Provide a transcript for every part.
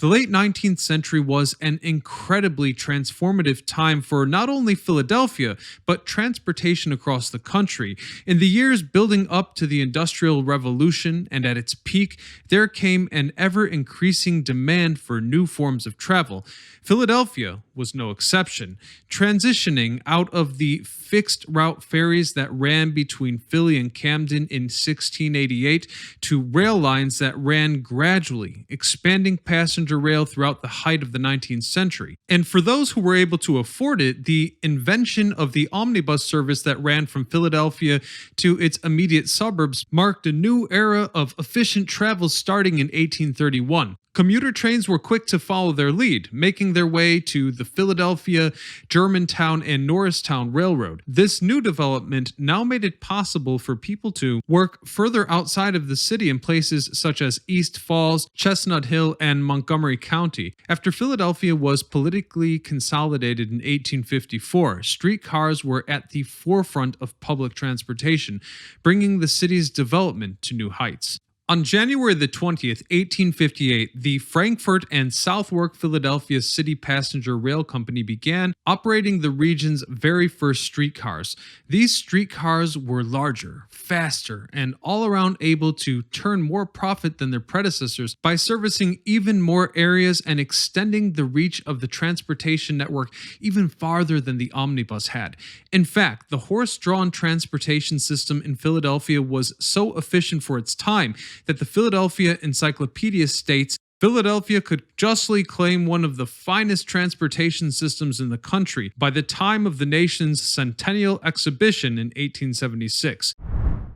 The late 19th century was an incredibly transformative time for not only Philadelphia, but transportation across the country. In the years building up to the Industrial Revolution and at its peak, there came an ever-increasing demand for new forms of travel. Philadelphia was no exception, transitioning out of the fixed route ferries that ran between Philly and Camden in 1688 to rail lines that ran gradually, expanding passenger rail throughout the height of the 19th century. And for those who were able to afford it, the invention of the omnibus service that ran from Philadelphia to its immediate suburbs marked a new era of efficient travel starting in 1831. Commuter trains were quick to follow their lead, making their way to the Philadelphia, Germantown, and Norristown Railroad. This new development now made it possible for people to work further outside of the city in places such as East Falls, Chestnut Hill, and Montgomery County. After Philadelphia was politically consolidated in 1854, streetcars were at the forefront of public transportation, bringing the city's development to new heights. On January the 20th, 1858, the Frankfort and Southwark Philadelphia City Passenger Rail Company began operating the region's very first streetcars. These streetcars were larger, faster, and all around able to turn more profit than their predecessors by servicing even more areas and extending the reach of the transportation network even farther than the omnibus had. In fact, the horse-drawn transportation system in Philadelphia was so efficient for its time that the Philadelphia Encyclopedia states Philadelphia could justly claim one of the finest transportation systems in the country by the time of the nation's centennial exhibition in 1876.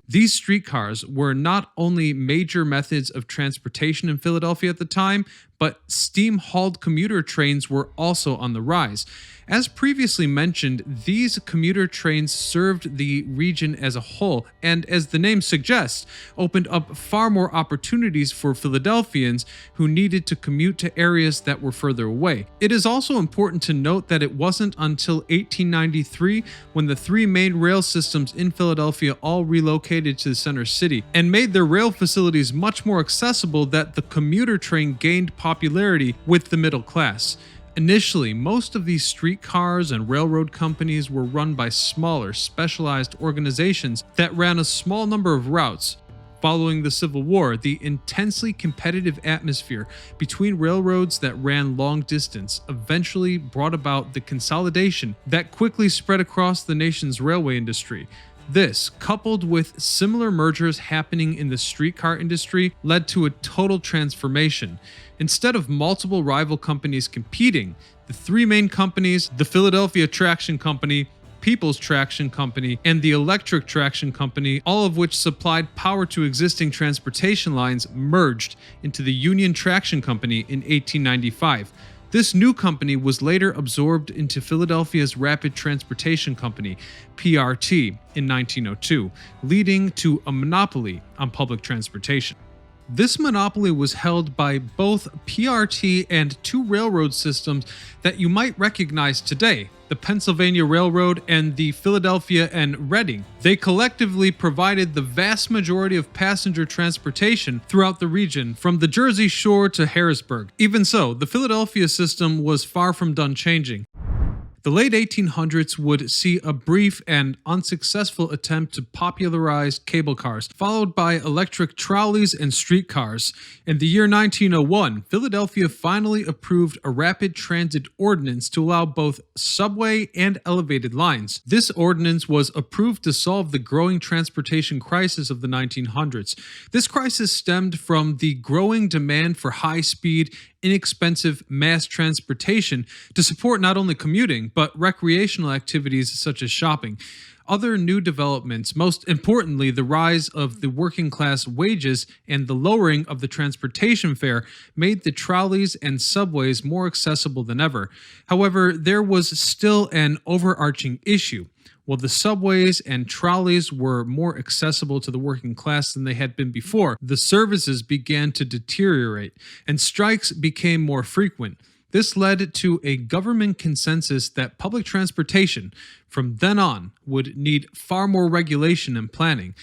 These streetcars were not only major methods of transportation in Philadelphia at the time, but steam-hauled commuter trains were also on the rise. As previously mentioned, these commuter trains served the region as a whole, and as the name suggests, opened up far more opportunities for Philadelphians who needed to commute to areas that were further away. It is also important to note that it wasn't until 1893 when the three main rail systems in Philadelphia all relocated to the center city and made their rail facilities much more accessible that the commuter train gained popularity with the middle class. Initially, most of these streetcars and railroad companies were run by smaller, specialized organizations that ran a small number of routes. Following the Civil War, the intensely competitive atmosphere between railroads that ran long distance eventually brought about the consolidation that quickly spread across the nation's railway industry. This, coupled with similar mergers happening in the streetcar industry, led to a total transformation. Instead of multiple rival companies competing, the three main companies, the Philadelphia Traction Company, People's Traction Company, and the Electric Traction Company, all of which supplied power to existing transportation lines, merged into the Union Traction Company in 1895. This new company was later absorbed into Philadelphia's Rapid Transportation Company, PRT, in 1902, leading to a monopoly on public transportation. This monopoly was held by both PRT and two railroad systems that you might recognize today, the Pennsylvania Railroad and the Philadelphia and Reading. They collectively provided the vast majority of passenger transportation throughout the region, from the Jersey Shore to Harrisburg. Even so, the Philadelphia system was far from done changing. The late 1800s would see a brief and unsuccessful attempt to popularize cable cars, followed by electric trolleys and streetcars. In the year 1901, Philadelphia finally approved a rapid transit ordinance to allow both subway and elevated lines. This ordinance was approved to solve the growing transportation crisis of the 1900s. This crisis stemmed from the growing demand for high-speed, inexpensive mass transportation to support not only commuting, but recreational activities such as shopping. Other new developments, most importantly the rise of the working class wages and the lowering of the transportation fare, made the trolleys and subways more accessible than ever. However, there was still an overarching issue. While the subways and trolleys were more accessible to the working class than they had been before, the services began to deteriorate, and strikes became more frequent. This led to a government consensus that public transportation, from then on, would need far more regulation and planning.